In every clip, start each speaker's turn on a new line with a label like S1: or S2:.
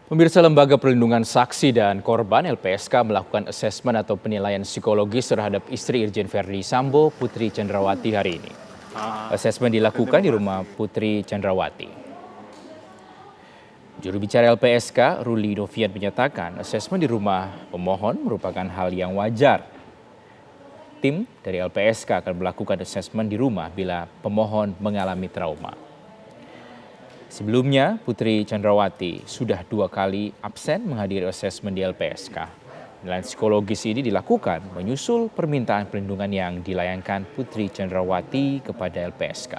S1: Pemirsa Lembaga Perlindungan Saksi dan Korban (LPSK) melakukan asesmen atau penilaian psikologis terhadap istri Irjen Verdi Sambo, Putri Chandrawati hari ini. Asesmen dilakukan di rumah Putri Chandrawati. Juru bicara LPSK, Ruli Novian menyatakan asesmen di rumah pemohon merupakan hal yang wajar. Tim dari LPSK akan melakukan asesmen di rumah bila pemohon mengalami trauma. Sebelumnya, Putri Chandrawati sudah 2 kali absen menghadiri asesmen di LPSK. Penilaian psikologis ini dilakukan menyusul permintaan perlindungan yang dilayangkan Putri Chandrawati kepada LPSK.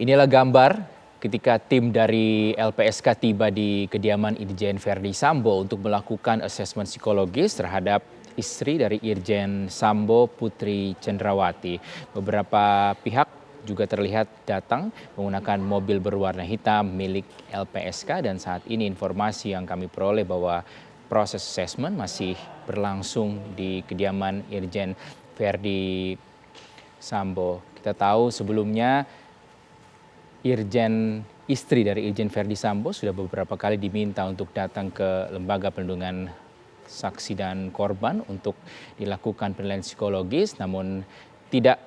S1: Inilah gambar ketika tim dari LPSK tiba di kediaman Irjen Verdi Sambo untuk melakukan asesmen psikologis terhadap istri dari Irjen Sambo, Putri Chandrawati. Beberapa pihak juga terlihat datang menggunakan mobil berwarna hitam milik LPSK, dan saat ini informasi yang kami peroleh bahwa proses asesmen masih berlangsung di kediaman Irjen Verdi Sambo. Kita tahu sebelumnya istri dari Irjen Verdi Sambo sudah beberapa kali diminta untuk datang ke Lembaga Perlindungan Saksi dan Korban untuk dilakukan penilaian psikologis, namun tidak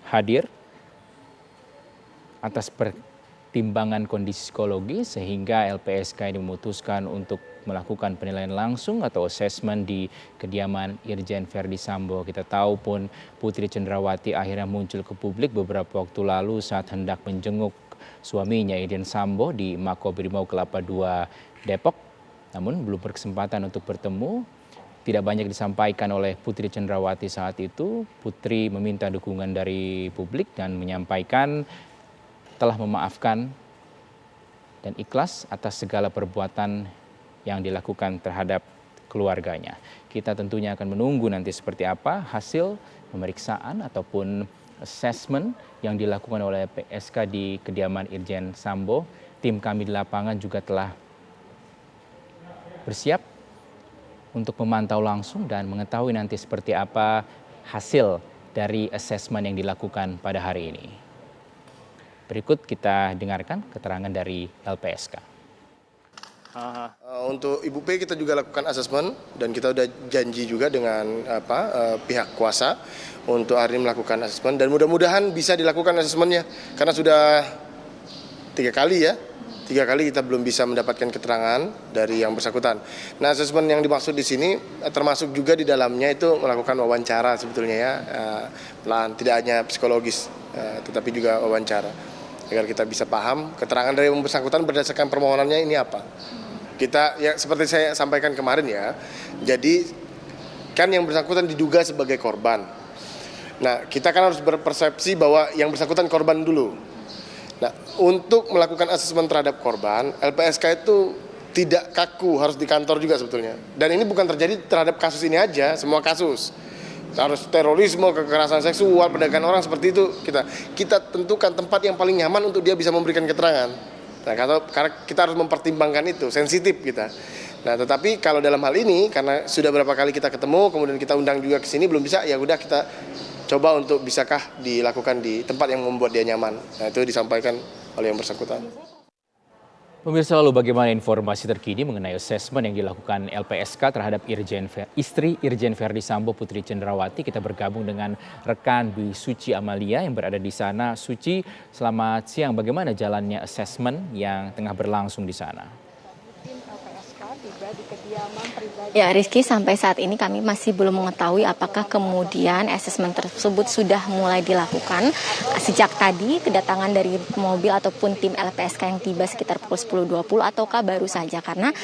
S1: hadir atas pertimbangan kondisi psikologis, sehingga LPSK ini memutuskan untuk melakukan penilaian langsung atau asesmen di kediaman Irjen Verdi Sambo. Kita tahu pun Putri Chandrawati akhirnya muncul ke publik beberapa waktu lalu saat hendak menjenguk suaminya Irjen Sambo di Makobrimob Kelapa II Depok. Namun belum berkesempatan untuk bertemu. Tidak banyak disampaikan oleh Putri Chandrawati saat itu. Putri meminta dukungan dari publik dan menyampaikan telah memaafkan dan ikhlas atas segala perbuatan yang dilakukan terhadap keluarganya. Kita tentunya akan menunggu nanti seperti apa hasil pemeriksaan ataupun asesmen yang dilakukan oleh PSK di kediaman Irjen Sambo. Tim kami di lapangan juga telah bersiap untuk memantau langsung dan mengetahui nanti seperti apa hasil dari asesmen yang dilakukan pada hari ini. Berikut kita dengarkan keterangan dari LPSK.
S2: Untuk Ibu P kita juga lakukan asesmen dan kita udah janji juga dengan pihak kuasa untuk hari ini melakukan asesmen, dan mudah-mudahan bisa dilakukan asesmennya karena sudah 3 kali kita belum bisa mendapatkan keterangan dari yang bersangkutan. Nah, asesmen yang dimaksud di sini termasuk juga di dalamnya itu melakukan wawancara sebetulnya ya, tidak hanya psikologis tetapi juga wawancara agar kita bisa paham keterangan dari yang bersangkutan berdasarkan permohonannya ini apa. Kita ya seperti saya sampaikan kemarin ya, jadi kan yang bersangkutan diduga sebagai korban. Nah, kita kan harus berpersepsi bahwa yang bersangkutan korban dulu. Nah, untuk melakukan asesmen terhadap korban, LPSK itu tidak kaku, harus di kantor juga sebetulnya. Dan ini bukan terjadi terhadap kasus ini aja, semua kasus. Harus terorisme, kekerasan seksual, perdagangan orang seperti itu kita tentukan tempat yang paling nyaman untuk dia bisa memberikan keterangan. Nah, karena kita harus mempertimbangkan itu, sensitif kita. Nah, tetapi kalau dalam hal ini karena sudah berapa kali kita ketemu, kemudian kita undang juga ke sini belum bisa, ya udah kita coba untuk bisakah dilakukan di tempat yang membuat dia nyaman. Nah, itu disampaikan oleh yang bersangkutan.
S1: Pemirsa, lalu bagaimana informasi terkini mengenai asesmen yang dilakukan LPSK terhadap istri Irjen Verdi Sambo, Putri Chandrawati? Kita bergabung dengan rekan Dwi Suci Amalia yang berada di sana. Suci, selamat siang. Bagaimana jalannya asesmen yang tengah berlangsung di sana?
S3: Ya, Rizky, sampai saat ini kami masih belum mengetahui apakah kemudian asesmen tersebut sudah mulai dilakukan sejak tadi kedatangan dari mobil ataupun tim LPSK yang tiba sekitar pukul 10.20 ataukah baru saja, karena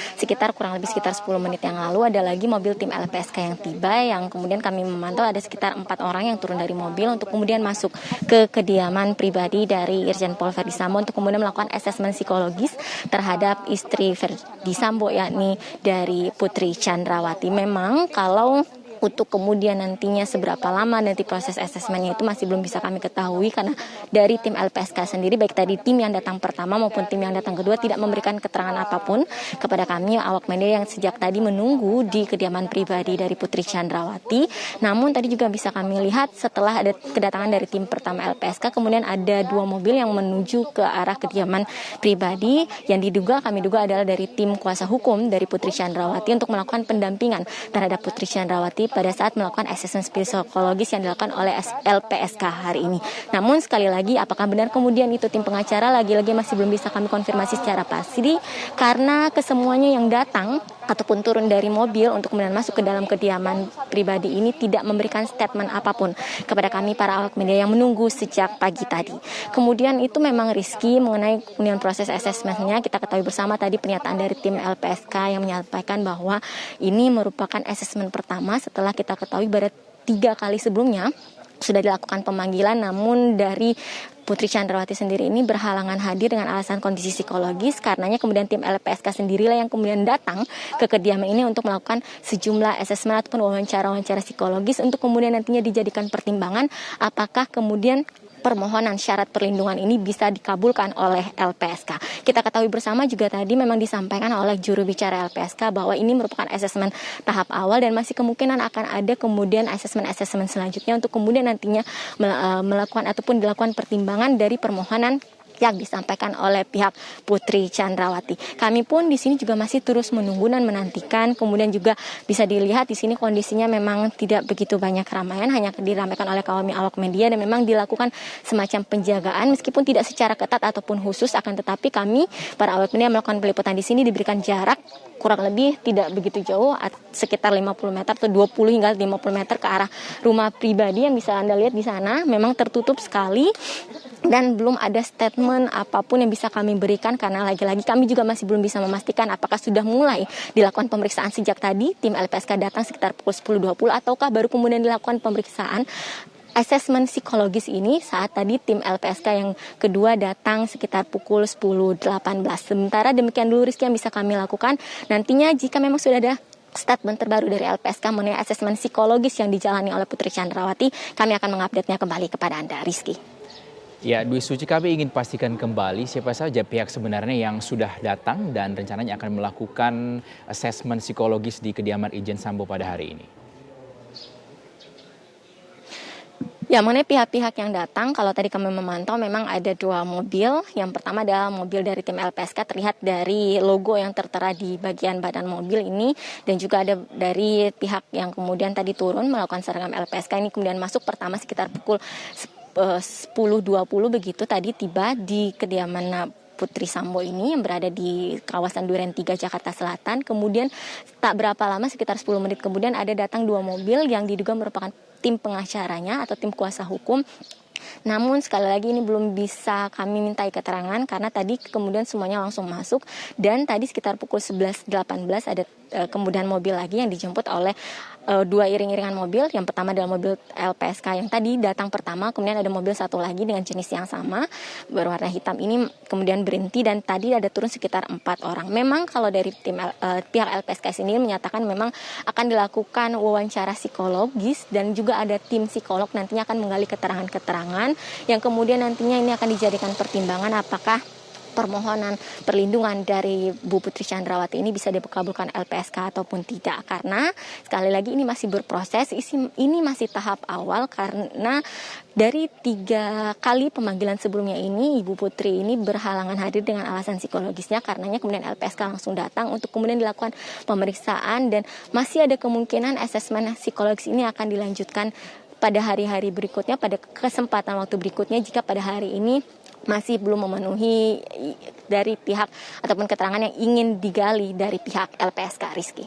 S3: kurang lebih sekitar 10 menit yang lalu ada lagi mobil tim LPSK yang tiba, yang kemudian kami memantau ada sekitar 4 orang yang turun dari mobil untuk kemudian masuk ke kediaman pribadi dari Irjen Pol Verdi Sambo untuk kemudian melakukan asesmen psikologis terhadap istri Verdi Sambo, yakni dari Putri Chandrawati. Memang kalau Untuk kemudian nantinya seberapa lama nanti proses asesmennya itu masih belum bisa kami ketahui karena dari tim LPSK sendiri, baik tadi tim yang datang pertama maupun tim yang datang kedua, tidak memberikan keterangan apapun kepada kami awak media yang sejak tadi menunggu di kediaman pribadi dari Putri Chandrawati. Namun tadi juga bisa kami lihat setelah ada kedatangan dari tim pertama LPSK, kemudian ada 2 mobil yang menuju ke arah kediaman pribadi yang kami duga adalah dari tim kuasa hukum dari Putri Chandrawati untuk melakukan pendampingan terhadap Putri Chandrawati pada saat melakukan asesmen psikologis yang dilakukan oleh LPSK hari ini. Namun sekali lagi, apakah benar kemudian itu tim pengacara, lagi-lagi masih belum bisa kami konfirmasi secara pasti karena kesemuanya yang datang ataupun turun dari mobil untuk kemudian masuk ke dalam kediaman pribadi ini tidak memberikan statement apapun kepada kami para awak media yang menunggu sejak pagi tadi. Kemudian itu memang Rizky mengenai kemudian proses asesmennya, kita ketahui bersama tadi pernyataan dari tim LPSK yang menyampaikan bahwa ini merupakan asesmen pertama setelah kita ketahui baru 3 kali sebelumnya sudah dilakukan pemanggilan, namun dari Putri Chandrawati sendiri ini berhalangan hadir dengan alasan kondisi psikologis. Karenanya kemudian tim LPSK sendirilah yang kemudian datang ke kediaman ini untuk melakukan sejumlah asesmen ataupun wawancara psikologis untuk kemudian nantinya dijadikan pertimbangan apakah kemudian permohonan syarat perlindungan ini bisa dikabulkan oleh LPSK. Kita ketahui bersama juga tadi memang disampaikan oleh juru bicara LPSK bahwa ini merupakan asesmen tahap awal dan masih kemungkinan akan ada kemudian asesmen selanjutnya untuk kemudian nantinya melakukan ataupun dilakukan pertimbangan dari permohonan yang disampaikan oleh pihak Putri Chandrawati. Kami pun di sini juga masih terus menunggu dan menantikan. Kemudian juga bisa dilihat di sini kondisinya memang tidak begitu banyak keramaian, hanya diramaikan oleh kami awak media dan memang dilakukan semacam penjagaan meskipun tidak secara ketat ataupun khusus, akan tetapi kami para awak media melakukan peliputan di sini diberikan jarak kurang lebih tidak begitu jauh, sekitar 50 meter atau 20 hingga 50 meter ke arah rumah pribadi yang bisa Anda lihat di sana. Memang tertutup sekali dan belum ada statement apapun yang bisa kami berikan karena lagi-lagi kami juga masih belum bisa memastikan apakah sudah mulai dilakukan pemeriksaan sejak tadi tim LPSK datang sekitar pukul 10.20 ataukah baru kemudian dilakukan pemeriksaan asesmen psikologis ini saat tadi tim LPSK yang kedua datang sekitar pukul 10.18. Sementara demikian dulu Rizky yang bisa kami lakukan. Nantinya jika memang sudah ada statement terbaru dari LPSK mengenai asesmen psikologis yang dijalani oleh Putri Chandrawati, kami akan mengupdate-nya kembali kepada Anda, Rizky.
S1: Ya, Dwi Suci, kami ingin pastikan kembali siapa saja pihak sebenarnya yang sudah datang dan rencananya akan melakukan asesmen psikologis di kediaman Irjen Sambo pada hari ini.
S3: Ya, mengenai pihak-pihak yang datang, kalau tadi kami memantau memang ada 2 mobil. Yang pertama adalah mobil dari tim LPSK, terlihat dari logo yang tertera di bagian badan mobil ini. Dan juga ada dari pihak yang kemudian tadi turun melakukan seragam LPSK ini kemudian masuk pertama sekitar pukul 10.20 begitu tadi tiba di kediaman Putri Sambo ini yang berada di kawasan Duren 3 Jakarta Selatan. Kemudian tak berapa lama sekitar 10 menit kemudian ada datang 2 mobil yang diduga merupakan tim pengacaranya atau tim kuasa hukum. Namun sekali lagi ini belum bisa kami mintai keterangan karena tadi kemudian semuanya langsung masuk dan tadi sekitar pukul 11.18 ada kemudian mobil lagi yang dijemput oleh 2 iring-iringan mobil. Yang pertama adalah mobil LPSK yang tadi datang pertama, kemudian ada mobil satu lagi dengan jenis yang sama berwarna hitam ini kemudian berhenti dan tadi ada turun sekitar 4 orang. Memang kalau dari tim pihak LPSK sendiri menyatakan memang akan dilakukan wawancara psikologis dan juga ada tim psikolog nantinya akan menggali keterangan-keterangan yang kemudian nantinya ini akan dijadikan pertimbangan apakah permohonan perlindungan dari Bu Putri Chandrawati ini bisa dikabulkan LPSK ataupun tidak, karena sekali lagi ini masih berproses, ini masih tahap awal karena dari 3 kali pemanggilan sebelumnya ini Ibu Putri ini berhalangan hadir dengan alasan psikologisnya, karenanya kemudian LPSK langsung datang untuk kemudian dilakukan pemeriksaan dan masih ada kemungkinan asesmen psikologis ini akan dilanjutkan pada hari-hari berikutnya, pada kesempatan waktu berikutnya jika pada hari ini masih belum memenuhi dari pihak ataupun keterangan yang ingin digali dari pihak LPSK, Rizky.